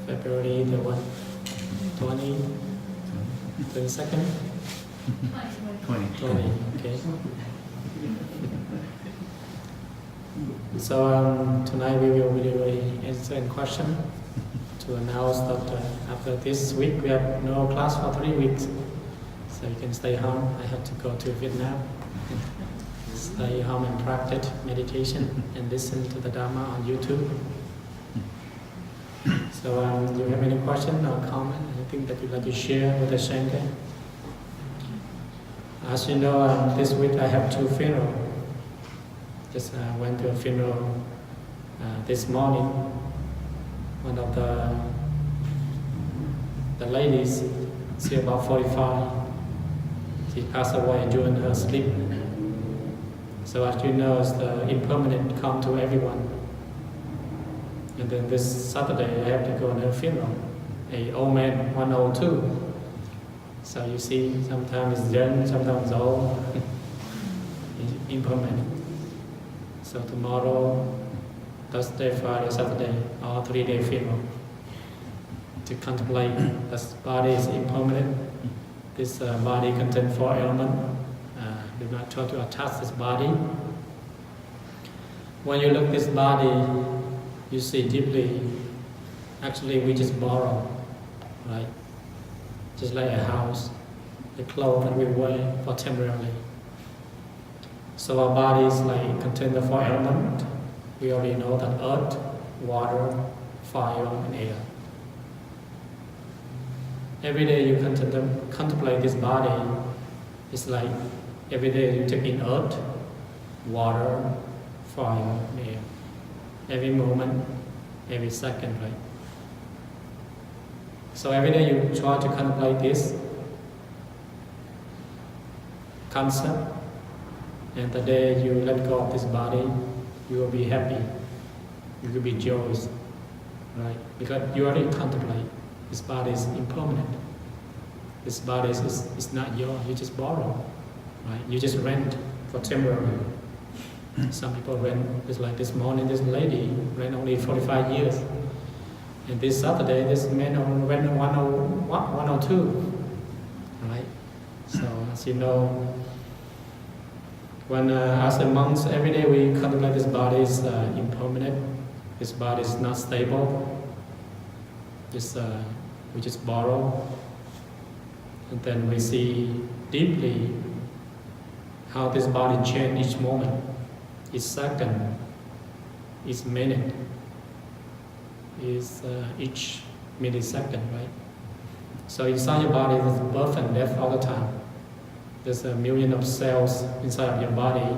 February the what? 22nd? 20, okay. So tonight we will really answer a question to announce that after this week we have no class for 3 weeks. So you can stay home. I have to go to Vietnam. Stay home and practice meditation and listen to the Dharma on YouTube. So do you have any question or comment? Anything that you'd like to share with the Sangha? As you know, this week I have 2 funerals. Just went to a funeral this morning. One of the ladies, she's about 45. She passed away during her sleep. So as you know, the impermanent come to everyone. And then this Saturday I have to go to her funeral. An old man, 102. So you see, sometimes it's young, sometimes old, impermanent. So tomorrow, Thursday, Friday, Saturday, all 3-day funeral. To contemplate this body is impermanent. This body contains 4 elements. Do not try to attach this body. When you look at this body, you see deeply, actually we just borrow, right? Just like a house, the clothes that we wear for temporarily. So our bodies like contain the 4 elements. We already know that earth, water, fire, and air. Every day you contemplate this body, it's like every day you take in earth, water, fire, and air. Every moment, every second, right? So every day you try to contemplate this concept, and the day you let go of this body, you will be happy, you will be joyous, right? Because you already contemplate, this body is impermanent. This body is not yours, you just borrow, right? You just rent for temporary. Some people rent, just like this morning, this lady rent only 45 years. And this Saturday, this man rent 102, right? So as you know, when as a monks, every day we contemplate this body is impermanent. This body is not stable. We just borrow. And then we see deeply how this body changes each moment, each second, each minute, each millisecond, right? So inside your body, there's birth and death all the time. There's 1 million of cells inside of your body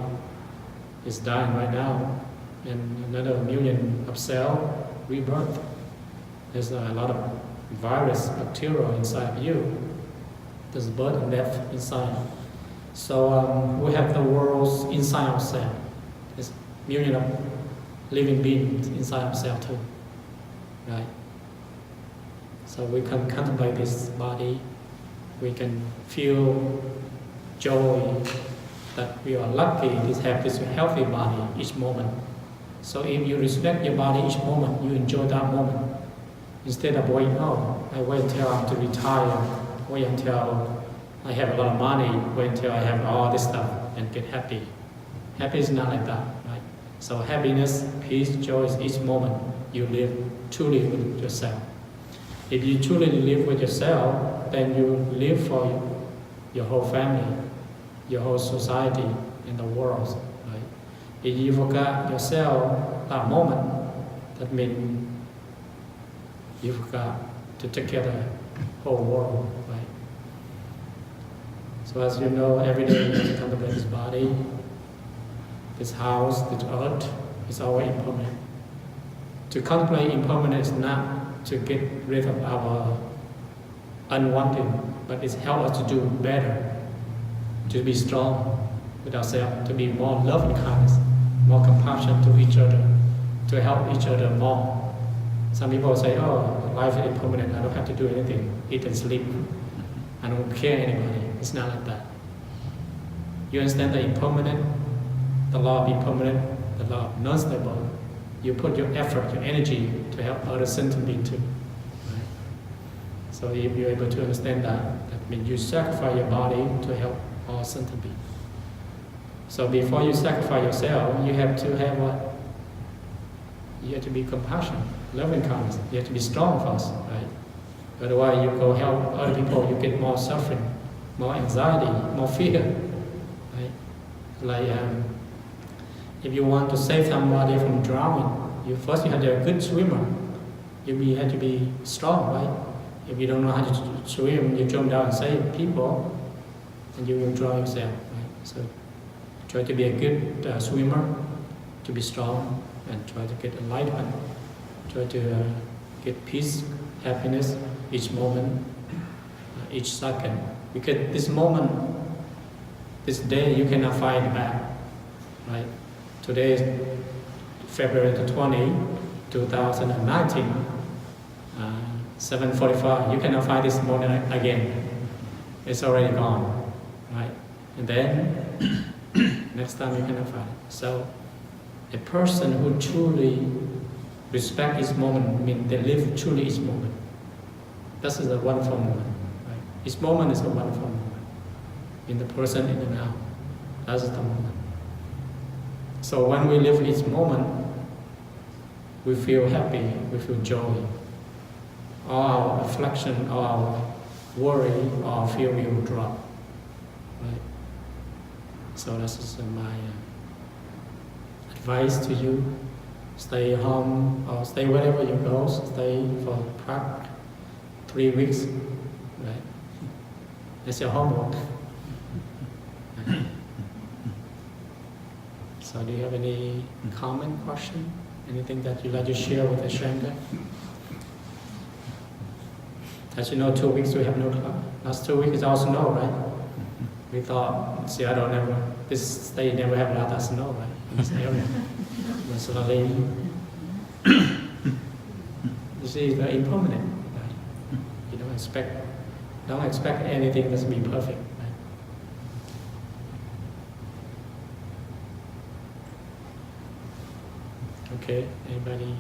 is dying right now, and another 1 million of cells rebirth. There's a lot of virus, bacteria inside of you. There's birth and death inside. So we have the world's inside ourselves. There's 1 million of living beings inside ourselves too, right? So we can contemplate this body. We can feel joy that we are lucky to have this healthy body each moment. So if you respect your body each moment, you enjoy that moment. Instead of waiting, I wait until I'm to retire, wait until I have a lot of money, wait until I have all this stuff and get happy. Happy is not like that, right? So happiness, peace, joy is each moment you live truly with yourself. If you truly live with yourself, then you live for your whole family, your whole society, and the world, right? If you forgot yourself that moment, that means you forgot to take care of the whole world, right? So as you know, every day you contemplate this body, this house, this earth, is always impermanent. To contemplate impermanent is not to get rid of our unwanted, but it helps us to do better, to be strong with ourselves, to be more loving kindness, more compassion to each other, to help each other more. Some people say, life is impermanent, I don't have to do anything, eat and sleep. I don't care anybody. It's not like that. You understand the impermanent, the law of impermanent, the law of non-stable. you put your effort, your energy to help other sentient beings too. Right? So if you're able to understand that means you sacrifice your body to help all sentient beings. So before you sacrifice yourself, you have to have what? You have to be compassionate, loving kindness. You have to be strong first, right? Otherwise, you go help other people, you get more suffering, more anxiety, more fear, right? Like if you want to save somebody from drowning, you have to be a good swimmer. You have to be strong, right? If you don't know how to swim, you jump down and save people, and you will drown yourself, right? So try to be a good swimmer, to be strong, and try to get enlightenment. Try to get peace, happiness each moment, each second. Because this moment, this day, you cannot find it back, right? Today is February the 20th, 2019, 7:45. You cannot find this moment again. It's already gone, right? And then next time you cannot find it. So a person who truly respects each moment means they live truly each moment. This is a wonderful moment, right? Each moment is a wonderful moment. In the present, in the now. That is the moment. So when we live each moment, we feel happy, we feel joy. All our affliction, all our worry, all our fear will drop. Right? So this is my advice to you. Stay home or stay wherever you go. Stay for park 3 weeks. Right? That's your homework. So do you have any comment, question? Anything that you'd like to share with the Shanga? As you know, 2 weeks we have no class. Last 2 weeks is all snow, right? We thought Seattle this state never have a lot of snow, right? In this area. But suddenly, you see, it's very impermanent, right? You don't expect anything that's be perfect, right? Okay, anybody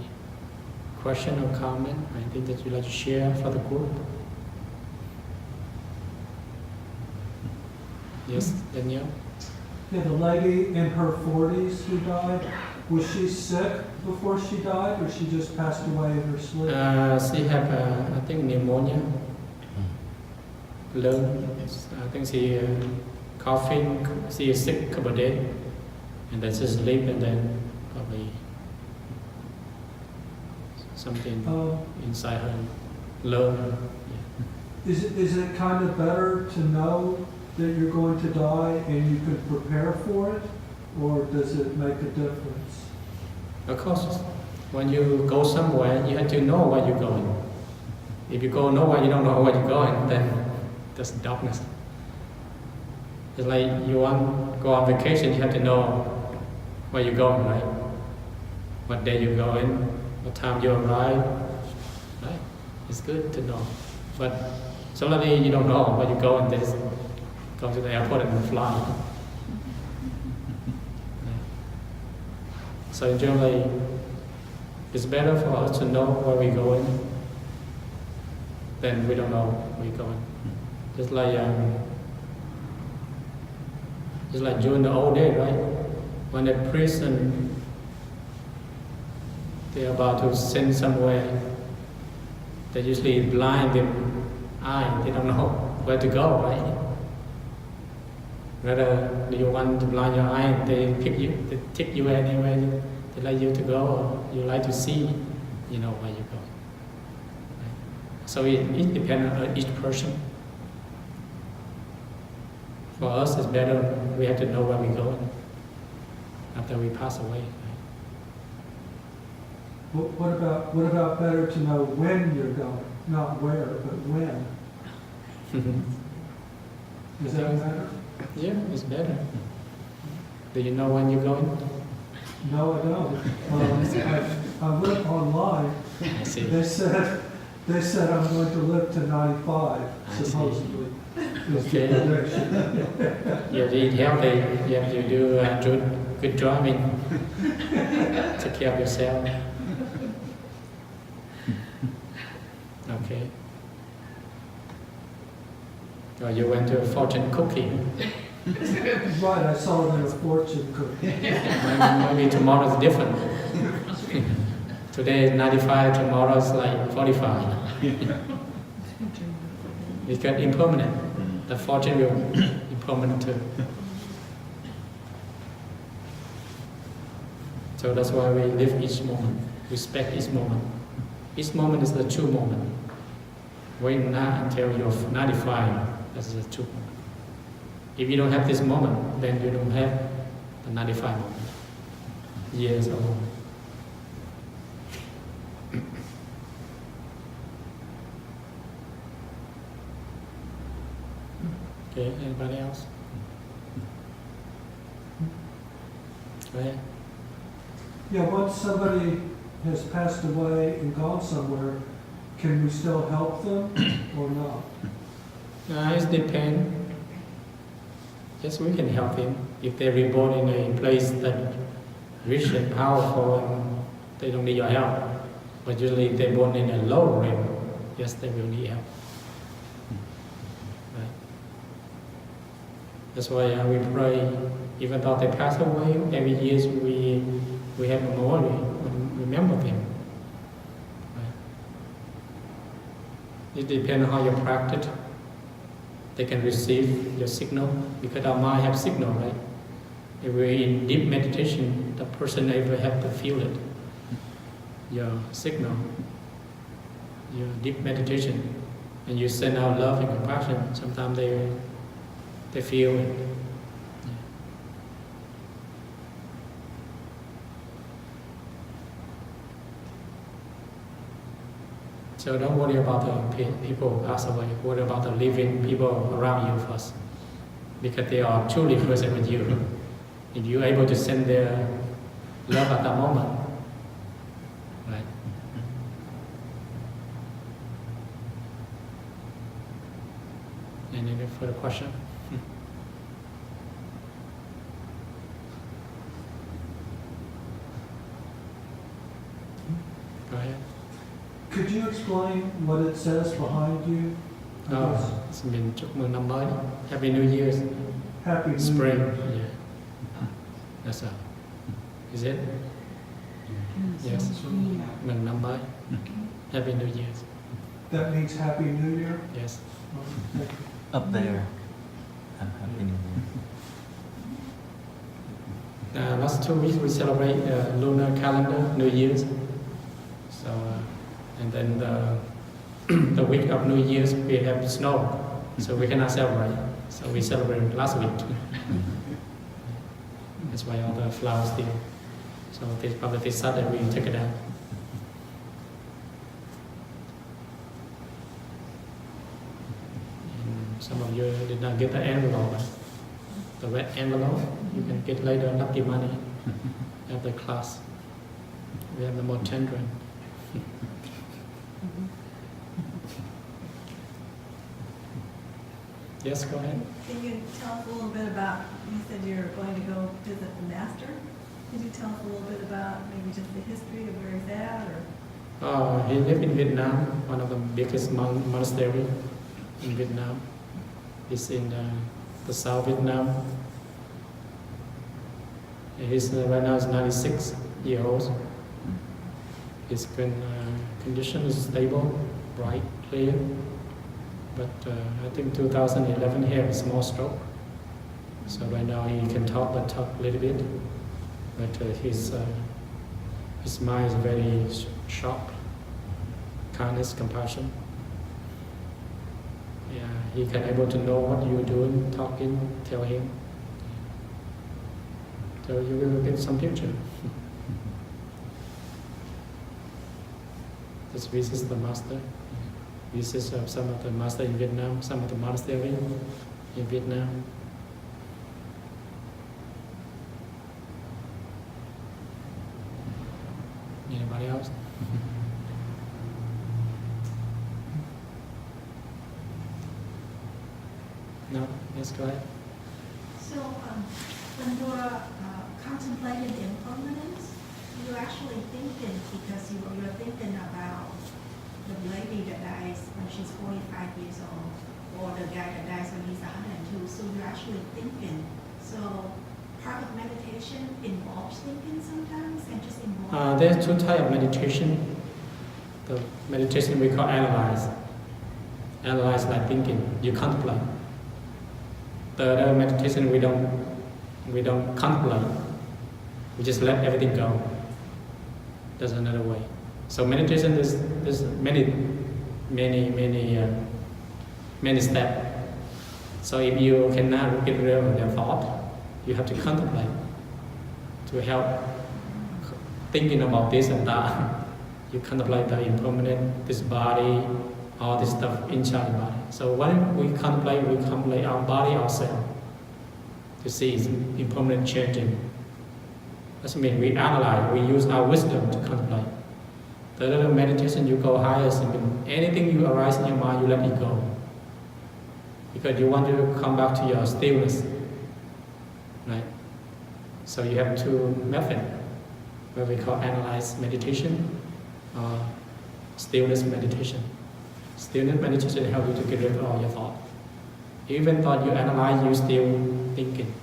question or comment? Anything that you'd like to share for the group? Yes, Danielle? Yeah, the lady in her 40s who died, was she sick before she died, or she just passed away in her sleep? She had, I think, pneumonia. Lung. I think she coughing. She is sick a couple of days, and then she sleep, and then probably something inside her lung. Yeah. Is it kind of better to know that you're going to die and you can prepare for it, or does it make a difference? Of course, when you go somewhere, you have to know where you're going. If you go nowhere, you don't know where you're going, then there's darkness. It's like you want to go on vacation, you have to know where you're going, right? What day you're going, what time you arrive, right? It's good to know. But suddenly you don't know where you're going, then go to the airport and fly. So generally, it's better for us to know where we're going than we don't know where we're going. Just like during the old day, right? When the prison, they're about to send somewhere, they usually blind them eye, they don't know where to go, right? Rather, do you want to blind your eye, they take you anywhere they like you to go, or you like to see, you know where you go. Right? So it depends on each person. For us, it's better we have to know where we're going after we pass away. Right? What about better to know when you're going, not where, but when? Is that better? Yeah, it's better. Do you know when you're going? No, I don't. I went online. I see. They said I'm going to live to 95, supposedly. Okay. You have to eat healthy. You have to do good driving. Take care of yourself. Okay. Oh, you went to a fortune cookie. Right, I saw it in a fortune cookie. Maybe tomorrow is different. Today is 95, tomorrow is like 45. It got impermanent. The fortune will impermanent too. So that's why we live each moment, respect each moment. Each moment is the true moment. Wait not until you're 95, that's the true moment. If you don't have this moment, then you don't have the 95 moment. Years alone. Okay, anybody else? Go ahead. Yeah, once somebody has passed away and gone somewhere, can we still help them or not? It depends. Yes, we can help him. If they're reborn in a place that rich and powerful and they don't need your help. But usually if they're born in a low realm, yes, they will need help. Right. That's why we pray, even though they pass away, every year we have a memorial, remember them. Right. It depends on how you practice. They can receive your signal, because our mind have signal, right? If we're in deep meditation, the person able have to feel it. Your signal, your deep meditation, and you send out love and compassion. Sometimes they feel it. Yeah. So don't worry about the people pass away. Worry about the living people around you first, because they are truly present with you. If you're able to send their love at that moment, right? Any further question? Go ahead. Could you explain what it says behind you? Oh, it's been chúc mừng năm mới. Happy New Year. Happy New Spring. Year. Yeah. That's all. Is it? Yes. Mừng năm mới. Happy New Year. That means Happy New Year? Yes. Thank you. Up there. Happy New Year. Last 2 weeks we celebrate lunar calendar, New Year's. So, and then the week of New Year's we have snow, so we cannot celebrate. So we celebrated last week. That's why all the flowers still. So probably this Saturday we take it out. And some of you did not get the envelope. The red envelope you can get later, lucky money after class. We have the more children. Yes, go ahead. Can you tell us a little bit about, you said you're going to go visit the master. Could you tell us a little bit about maybe just the history of where he's at, or? He lived in Vietnam, one of the biggest monastery in Vietnam. It's in the South Vietnam. He's right now is 96 years old. His condition is stable, bright, clear. But I think 2011 he had a small stroke. So right now he can talk, but talk a little bit. But his mind is very sharp, kindness, compassion. Yeah, he can able to know what you're doing, talking, tell him. So you will get some picture. This is the master. This is some of the master in Vietnam, some of the monastery in Vietnam. Anybody else? No? Yes, go ahead. So, when you're contemplating impermanence, you're actually thinking, because you're thinking about the lady that dies when she's 45 years old, or the guy that dies when he's 102, so you're actually thinking. So part of meditation involves thinking sometimes, and just involves... There are two types of meditation. The meditation we call analyze. Analyze like thinking, you contemplate. The other meditation we don't contemplate. We just let everything go. There's another way. So meditation is many steps. So if you cannot get rid of your thought, you have to contemplate to help thinking about this and that. You contemplate the impermanent, this body, all this stuff inside the body. So when we contemplate our body ourselves to see its impermanent changing. That means we analyze, we use our wisdom to contemplate. The other meditation, you go higher, anything you arise in your mind, you let it go. Because you want to come back to your stillness. Right? So you have two methods, what we call analyze meditation or stillness meditation. Stillness meditation helps you to get rid of all your thoughts. Even though you analyze, you still thinking.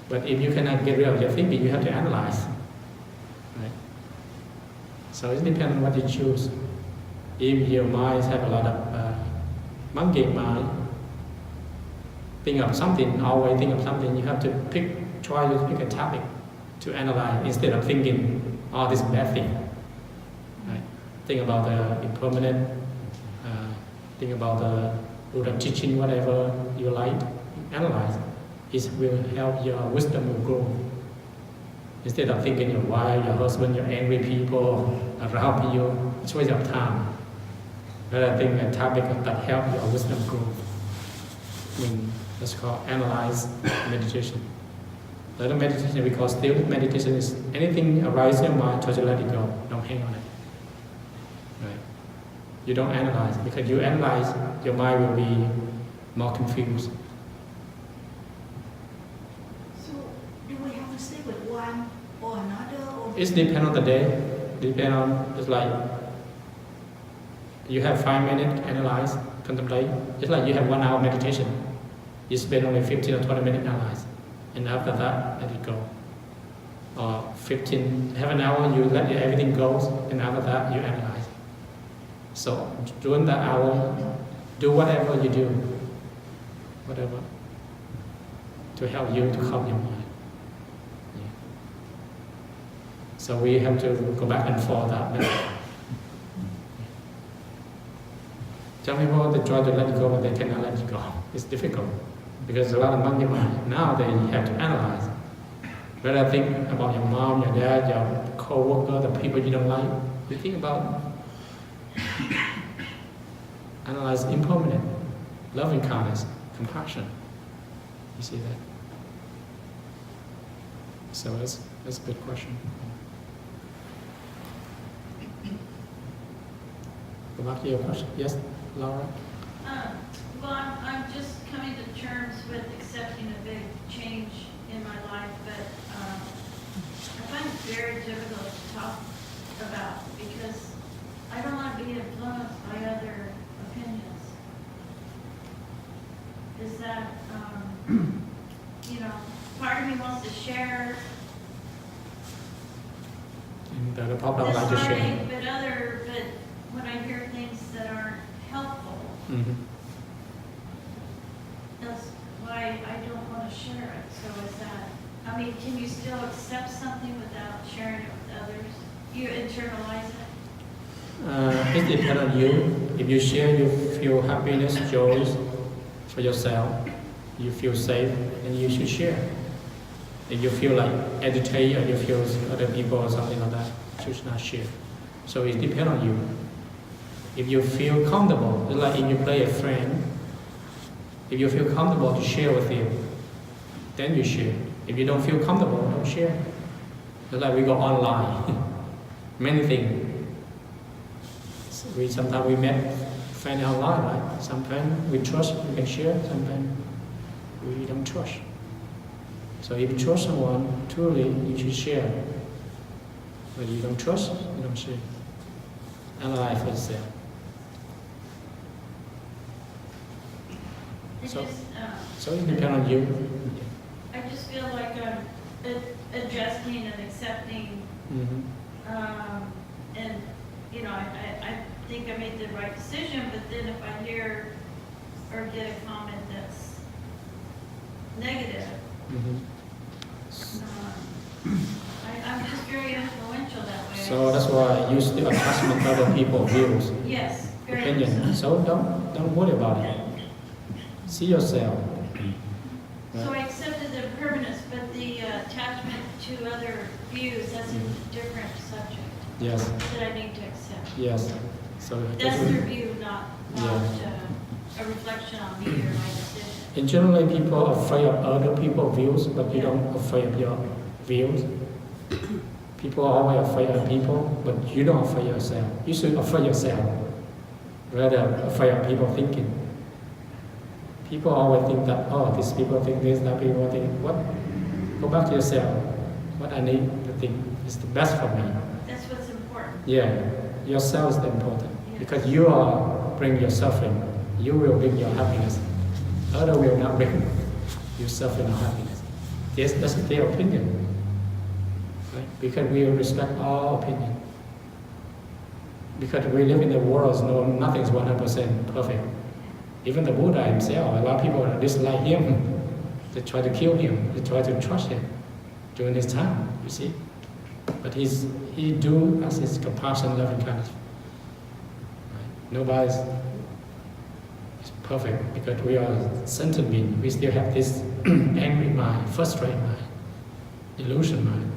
But if you cannot get rid of your thinking, you have to analyze. Right? So it depends on what you choose. If your mind have a lot of monkey mind, think of something, always think of something, you have to try to pick a topic to analyze instead of thinking all this bad thing. Right? Think about the impermanent, think about the Buddha teaching, whatever you like, analyze. It will help your wisdom will grow. Instead of thinking your wife, your husband, your angry people around you, it's a waste of time. Rather think a topic that help your wisdom grow. That's called analyze meditation. The other meditation we call still meditation is anything arises in your mind, try to let it go. Don't hang on it. Right? You don't analyze, because you analyze, your mind will be more confused. So do we have to stick with one or another? Or It depends on the day. Depend on, it's like you have 5 minutes to analyze, contemplate. It's like you have 1 hour meditation. You spend only 15 or 20 minutes analyze. And after that, let it go. Or half an hour, you let everything go, and after that, you analyze. So during that hour, do whatever you do, whatever, to help you to calm your mind. Yeah. So we have to go back and forth that method. Some people they try to let it go, but they cannot let it go. It's difficult because a lot of monkey mind. Now they have to analyze. Rather think about your mom, your dad, your co-worker, the people you don't like. You think about analyze impermanent, loving kindness, compassion. You see that? So that's a good question. Go back to your question. Yes, Laura? Well, I'm just coming to terms with accepting a big change in my life, but I find it very difficult to talk about because I don't want to be influenced by other opinions. Is that, part of me wants to share And the problem this like to share. learning, but when I hear things that aren't helpful, Mm-hmm. that's why I don't want to share it. So is that, can you still accept something without sharing it with others? You internalize it? It depends on you. If you share, you feel happiness, joy for yourself. You feel safe, and you should share. If you feel like agitate or you feel other people or something like that, you should not share. So it depends on you. If you feel comfortable, it's like if you play a friend, if you feel comfortable to share with you, then you share. If you don't feel comfortable, don't share. It's like we go online, many things. So sometimes we met friends online, right? Sometimes we trust, we can share, sometimes we don't trust. So if you trust someone, truly you should share. But you don't trust, you don't share. Analyze for yourself. It So- just, So it depends on you. I just feel like I'm adjusting and accepting, and, you know, I think I made the right decision, but then if I hear or get a comment that's negative, I'm just very influential that way. So that's why you still attachment to other people's views, Yes, very opinion. So don't worry about it. See yourself. So I accepted the impermanence, but the attachment to other views, that's a different subject Yes, that I need to accept. yes. So That's their view, not a reflection on me or my decision. in generally, people are afraid of other people's views, but you don't afraid of your views. People are always afraid of people, but you don't afraid yourself. You should afraid yourself, rather afraid of people thinking. People always think that, oh, these people think this, that people think what? Go back to yourself. What I need to think is the best for me. That's what's important. Yeah, yourself is the important. Because you are bring your suffering, you will bring your happiness. Other will not bring you suffering or happiness. Yes, that's their opinion. Right? Because we respect all opinion. Because we live in the world, nothing is 100% perfect. Even the Buddha himself, a lot of people dislike him. They try to kill him. They try to crush him during his time, you see. But he do as his compassion, loving kindness. Right? Nobody is perfect because we are sentient beings. We still have this angry mind, frustrated mind, illusion mind.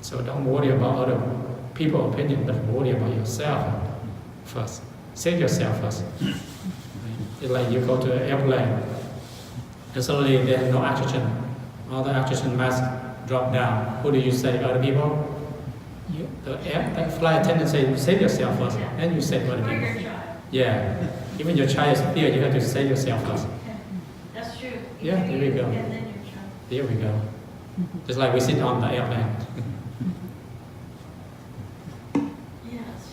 So don't worry about other people's opinion, but worry about yourself first. Save yourself first. Right? It's like you go to an airplane, and suddenly there's no oxygen. All the oxygen mask drop down. Who do you say? Other people? The flight attendant say, save yourself first, and you save other Or people. your child. Yeah. Even your child is here, you have to save yourself first. That's true. Yeah, there we go. And then your child. There we go. Just like we sit on the airplane. Yeah, it's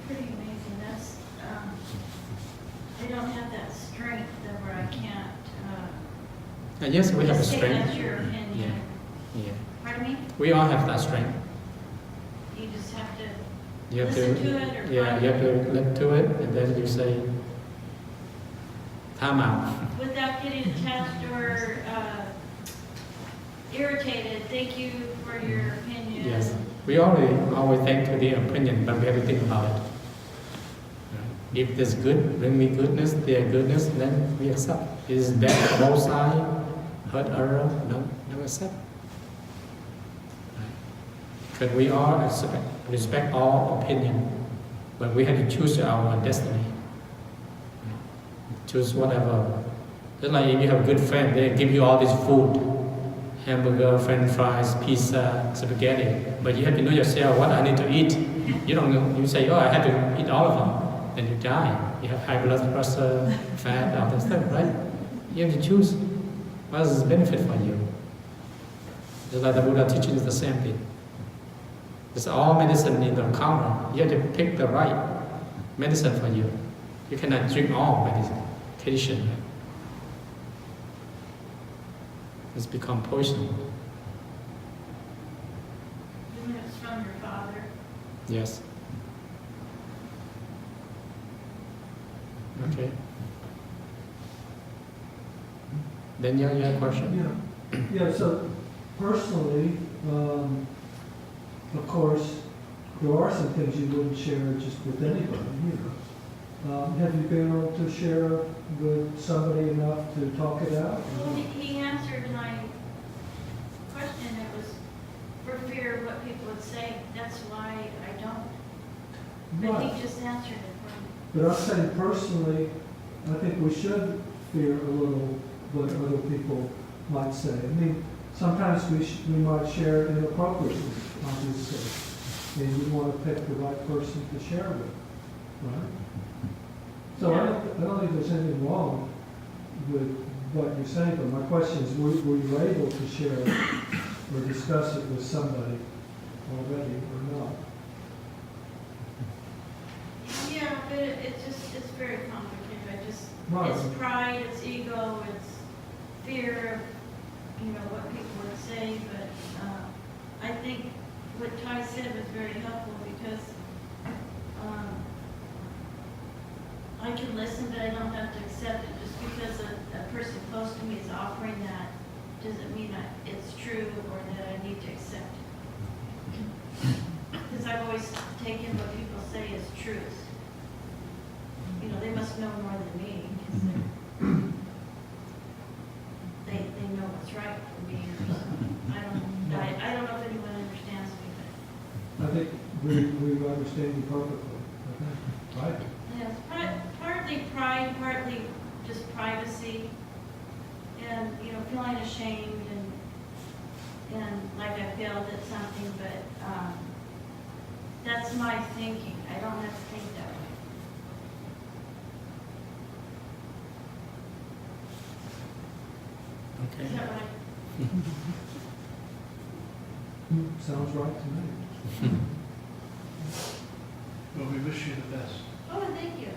pretty amazing. That's, I don't have that strength that where I can't, And yes, we have a just say that's strength. your opinion. Yeah. Pardon me? We all have that strength. You just have to You have listen to, to it or yeah, find you have to listen to it, and then you say, time out. without getting attached or irritated. Thank you for your opinion. Yes. We always think to the opinion, but we have to think about it. If there's good, bring me goodness, their goodness, then we accept. If it's bad for both sides, hurt other, no accept. Because we all respect all opinion, but we have to choose our destiny. Choose whatever. Just like if you have a good friend, they give you all this food, hamburger, french fries, pizza, spaghetti, but you have to know yourself what I need to eat. You don't know, you say, oh, I have to eat all of them, then you die. You have high blood pressure, fat, all that stuff, right? You have to choose what is the benefit for you. Just like the Buddha teaching is the same thing. It's all medicine in the karma. You have to pick the right medicine for you. You cannot drink all medication. Right? It's become poison. Even if it's from your father. Yes. Okay. Daniel, you have a question? Yeah, so personally, of course, there are some things you wouldn't share just with anybody, you know. Have you been able to share with somebody enough to talk it out? Well, he answered my question. It was for fear of what people would say. That's why I don't. But Right. he just answered it for me. But I'm saying personally, I think we should fear a little what other people might say. I mean, sometimes we might share inappropriately, obviously, and you want to pick the right person to share with, right? So I don't think there's anything wrong with what you're saying, but my question is, were you able to share or discuss it with somebody already or not? Yeah, but it's very complicated. Right. It's pride, it's ego, it's fear of, what people would say, but, I think what Ty said was very helpful because, I can listen, but I don't have to accept it. Just because a person close to me is offering that, doesn't mean it's true or that I need to accept it. Because I've always taken what people say as truth. They must know more than me, because they know what's right for me or something. I don't know if anyone understands me, I think we understand you perfectly. Okay. Right? but yeah, it's partly pride, partly just privacy, and feeling ashamed and like I failed at something. But that's my thinking. I don't have to think that way. Okay. Is that right? Sounds right to me. Well, we wish you the best. Oh, thank you.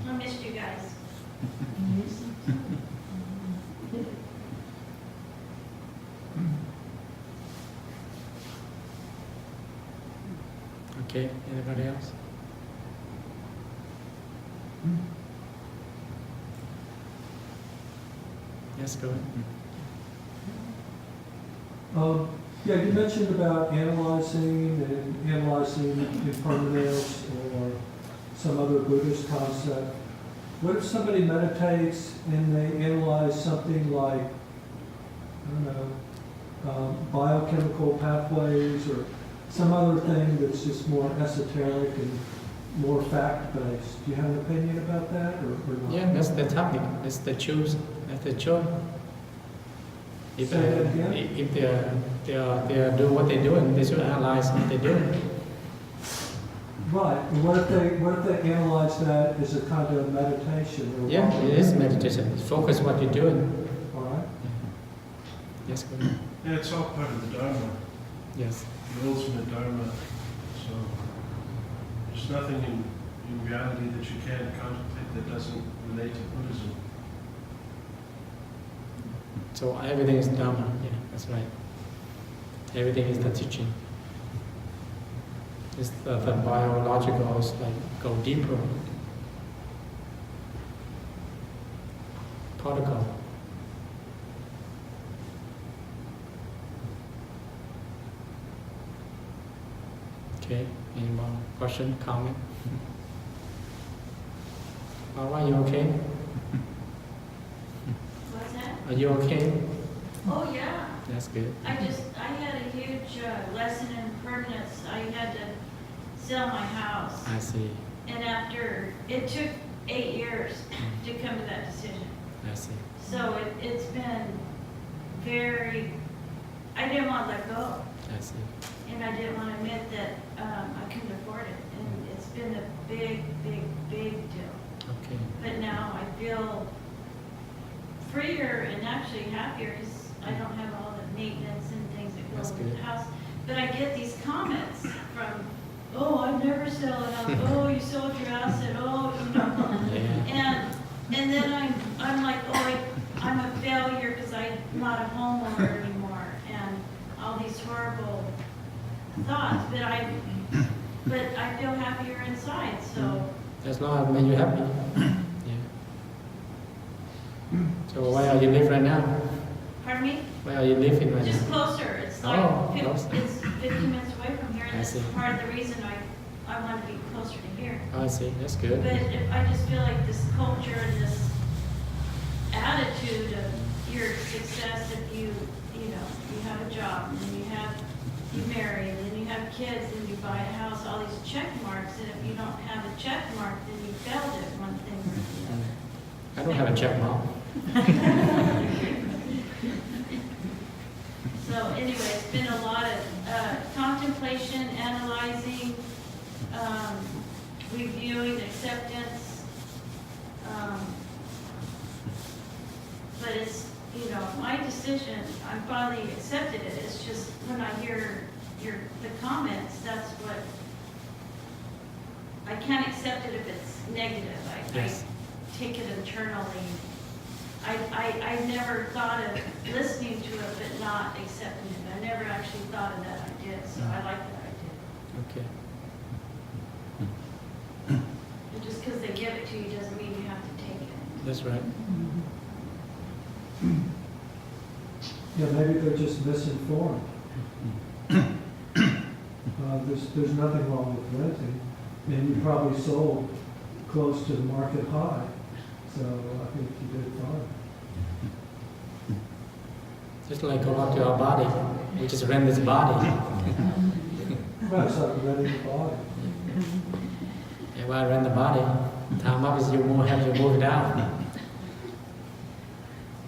I missed you guys. Okay, anybody else? Yes, go ahead. Yeah, you mentioned about analyzing impermanence or some other Buddhist concept. What if somebody meditates and they analyze something like, I don't know, biochemical pathways or some other thing that's just more esoteric and more fact-based? Do you have an opinion about that or not? Yeah, that's the topic. That's the choose. That's the choice. If Say that again? if they do what they're doing, they should analyze what they're doing. Right. And what if they analyze that as a kind of meditation? Or Yeah, it is meditation. Focus what you're doing. All right. Yes, go ahead. Yeah, it's all part of the Dharma, Yes. the ultimate Dharma. So there's nothing in reality that you can't contemplate that doesn't relate to Buddhism. So everything is Dharma. Yeah, that's right. Everything is the teaching. It's the biological, is like go deeper. Particle. Okay, any more question, comment? All right, you okay? What's that? Are you okay? Oh, yeah. That's good. I had a huge lesson in impermanence. I had to sell my house. I see. And it took 8 years to come to that decision. I see. So it's been I didn't want to let go. I see. And I didn't want to admit that I couldn't afford it. And it's been a big, big, big deal. Okay. But now I feel freer and actually happier because I don't have all the maintenance and things that go That's with the good. house. But I get these comments from, oh, I'd never sell a house. Oh, you sold your house at, Yeah. And then I'm like, oh, I'm a failure because I'm not a homeowner anymore. And all these horrible thoughts. But I feel happier inside. So As long as it makes you happy. Yeah. So where are you live right now? pardon me? Where are you living right Just now? closer, it's like, Oh, closer. it's 50 minutes away from here, I and that's see. part of the reason I want to be closer to here. Oh, I see. That's good. But I just feel like this culture and this attitude of your success, if you have a job, and you marry, and then you have kids, and you buy a house, all these check marks, and if you don't have a check mark, then you failed at one thing or the other. I don't have a check mark. So anyway, it's been a lot of contemplation, analyzing, reviewing, acceptance, decision. I finally accepted it. It's just when I hear the comments, that's what, I can't accept it if it's negative. Yes. I take it internally. I never thought of listening to it but not accepting it. I never actually thought of that idea, so I like that idea. Okay. And just because they give it to you doesn't mean you have to take it. That's right. Yeah, maybe they're just misinformed. There's nothing wrong with renting, and you probably sold close to the market high, so I think you did fine. Just like go back to our body, we just rent this body. Right, it's like renting the body. And when I rent the body, time up is you have to move it out.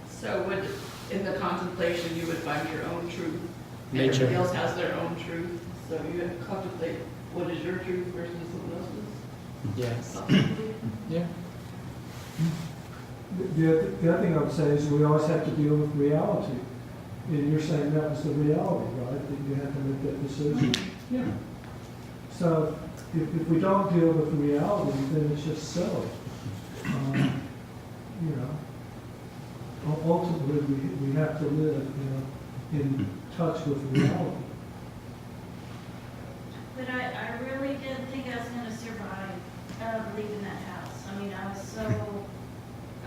So would, in the contemplation, you would find your own truth? And Nature. everybody else has their own truth, so you have to contemplate what is your truth versus someone else's? Yes. Yeah. The other thing I would say is we always have to deal with reality. And you're saying that was the reality, right? That you have to make that decision. Yeah. So if we don't deal with reality, then it's just silly. You know, ultimately we have to live, in touch with reality. But I really didn't think I was going to survive leaving that house. I mean, I was so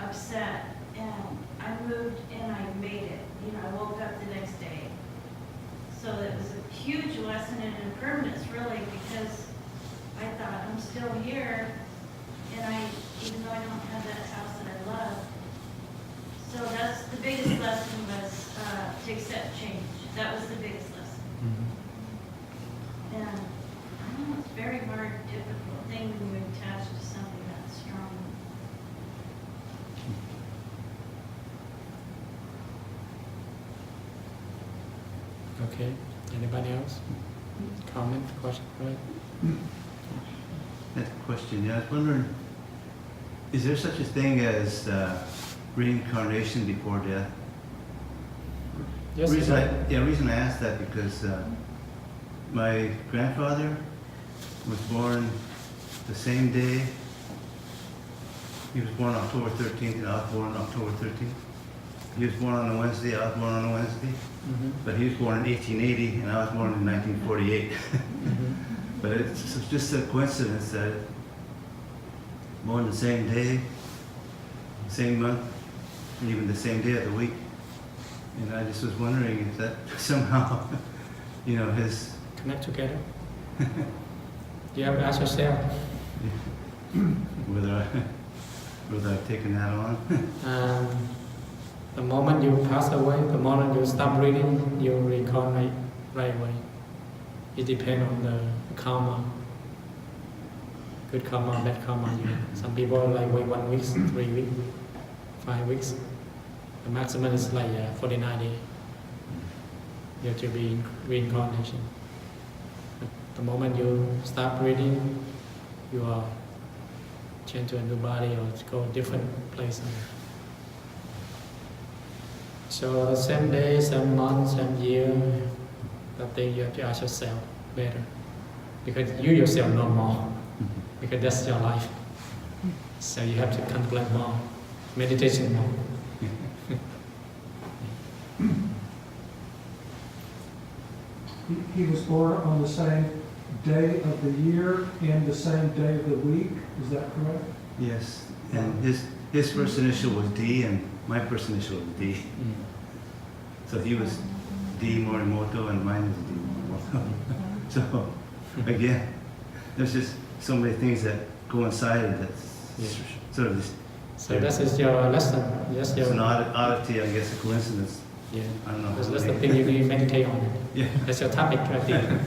upset, and I moved and I made it. You know, I woke up the next day. So it was a huge lesson in impermanence, really, because I thought, I'm still here, and even though I don't have that house that I love. So that's the biggest lesson was to accept change. That was the biggest lesson. And I don't know, it's a very hard, difficult thing when you attach to something that's strong. Okay. Anybody else? Comment, question, right? That's a question. Yeah, I was wondering, is there such a thing as reincarnation before death? Yes. Reason I asked that because my grandfather was born the same day. He was born October 13th, and I was born October 13th. He was born on a Wednesday, I was born on a Wednesday. But he was born in 1880, and I was born in 1948. But it's just a coincidence that born the same day, same month, and even the same day of the week. And I just was wondering if that somehow, his... Connect together. You have to ask yourself. whether I've taken that on. The moment you pass away, the moment you stop breathing, you reincarnate right away. It depends on the karma. Good karma, bad karma. Some people wait 1 week, 3 weeks, 5 weeks. The maximum is 49 days. You have to be reincarnation. The moment you stop breathing, you are changed to a new body or to go different place. So the same day, same month, same year, that thing you have to ask yourself better. Because you yourself know more. Because that's your life. So you have to contemplate more. Meditation more. He was born on the same day of the year and the same day of the week, is that correct? Yes, and his first initial was D, and my first initial was D. So he was D Morimoto, and mine was D Morimoto. So, again, there's just so many things that coincide that's sort of this. So this is your lesson. Yes, It's an oddity, I guess, a coincidence. Yeah. I don't know. Because that's the thing you need to meditate on. Yeah. That's your topic right there.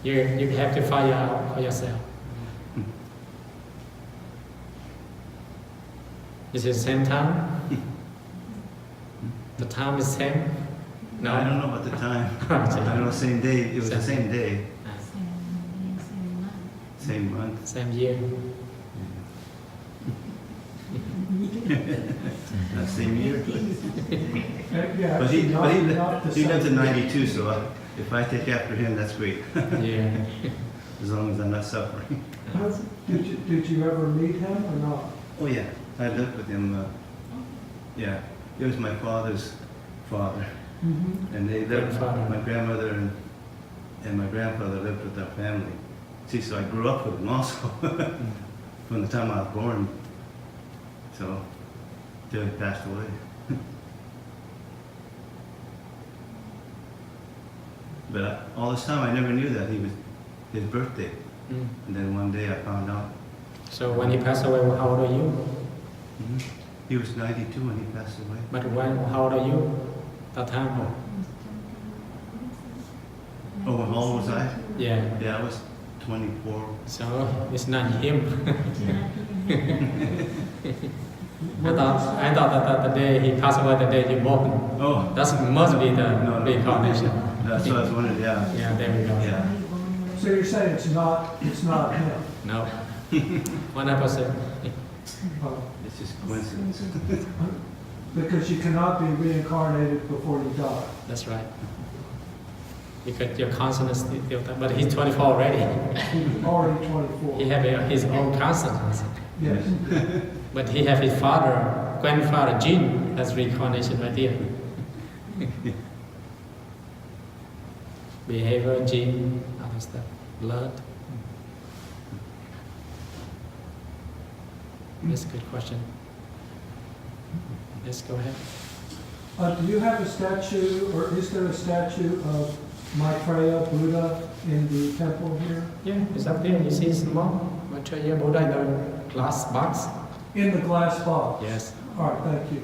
You have to find out for yourself. Is it the same time? The time is same? No? I don't know about the time. I know same day. It was the same day, same month. Same year. that same year. Yeah, But he, actually, but he, not the he lives in same. 92, so if I take after him, that's great, Yeah. as long as I'm not suffering. Did you ever meet him or not? Oh, yeah, I lived with him, yeah, he was my father's father, Mm-hmm. and they lived, Grandfather. my grandmother and my grandfather lived with our family. See, so I grew up with him also, from the time I was born, so, till he passed away. But all this time, I never knew that he was his birthday. Mm. And then one day I found out. So when he passed away, how old are you? He was 92 when he passed away. But when, how old are you? That time? Oh, how old was I? Yeah. Yeah, I was 24. So it's not him. I thought that the day he passed away, the day you born. Oh, That must be the No, no. reincarnation. that's what I was wondering, yeah. Yeah, there we go. Yeah. So you're saying it's not him? No. 100%. Oh, It's just coincidence. because you cannot be reincarnated before you die. That's right. Because your consciousness still, but he's 24 already. He's already 24. He have his own consciousness. Yes. But he have his father, grandfather, gene as reincarnation right there. Behavior, gene, other stuff, blood. That's a good question. Yes, go ahead. Do you have a statue, or is there a statue of Maitreya Buddha in the temple here? Yeah, it's up there. You see small Maitreya Buddha in the glass box? In the glass box? Yes. All right, thank you.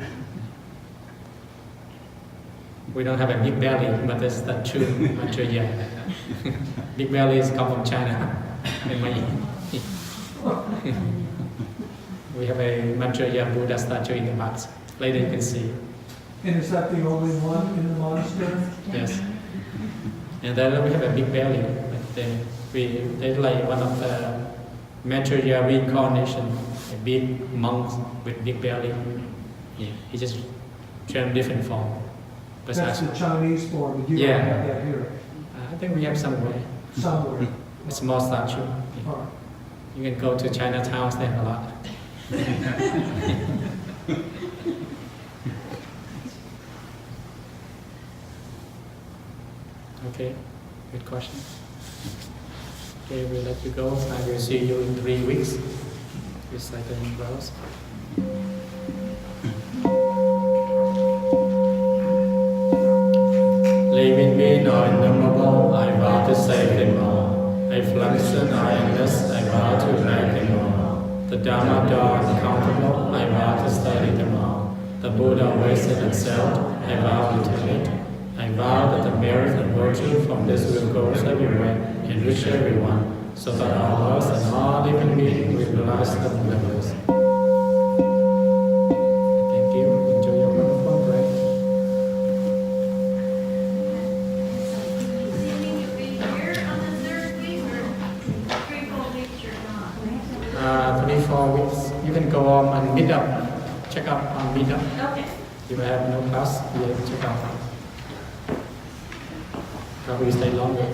We don't have a big belly, but that's the true Maitreya. Big belly is come from China. We have a Maitreya Buddha statue in the box. Later you can see. And is that the only one in the monastery? Yes. And then we have a big belly. But then they're like one of the Maitreya reincarnation, a big monk with big belly. Yeah, he just trained different form. But That's the Chinese form, but you Yeah. don't have that here, I think we have somewhere. somewhere. A small statue. All right. You can go to Chinatown, they have a lot. Okay, good question. Okay, we'll let you go. I will see you in 3 weeks. Recite the vows. Leaving me now innumerable, I vow to save them all. A fluxion I endless, I vow to make them all. The Dharma door uncountable, I vow to study them all. The Buddha wasted and excelled, I vow to tell it. I vow that the merit and virtue from this will go everywhere, enrich everyone, so that our laws and all living beings will realize the levels. Thank you. Enjoy your wonderful break. Assuming you'll be here on the third week or 3 full weeks you're gone? 24 weeks. You can go on and meet up. Check out on meet up. Okay. If I have no class, yeah, check out. Probably stay longer.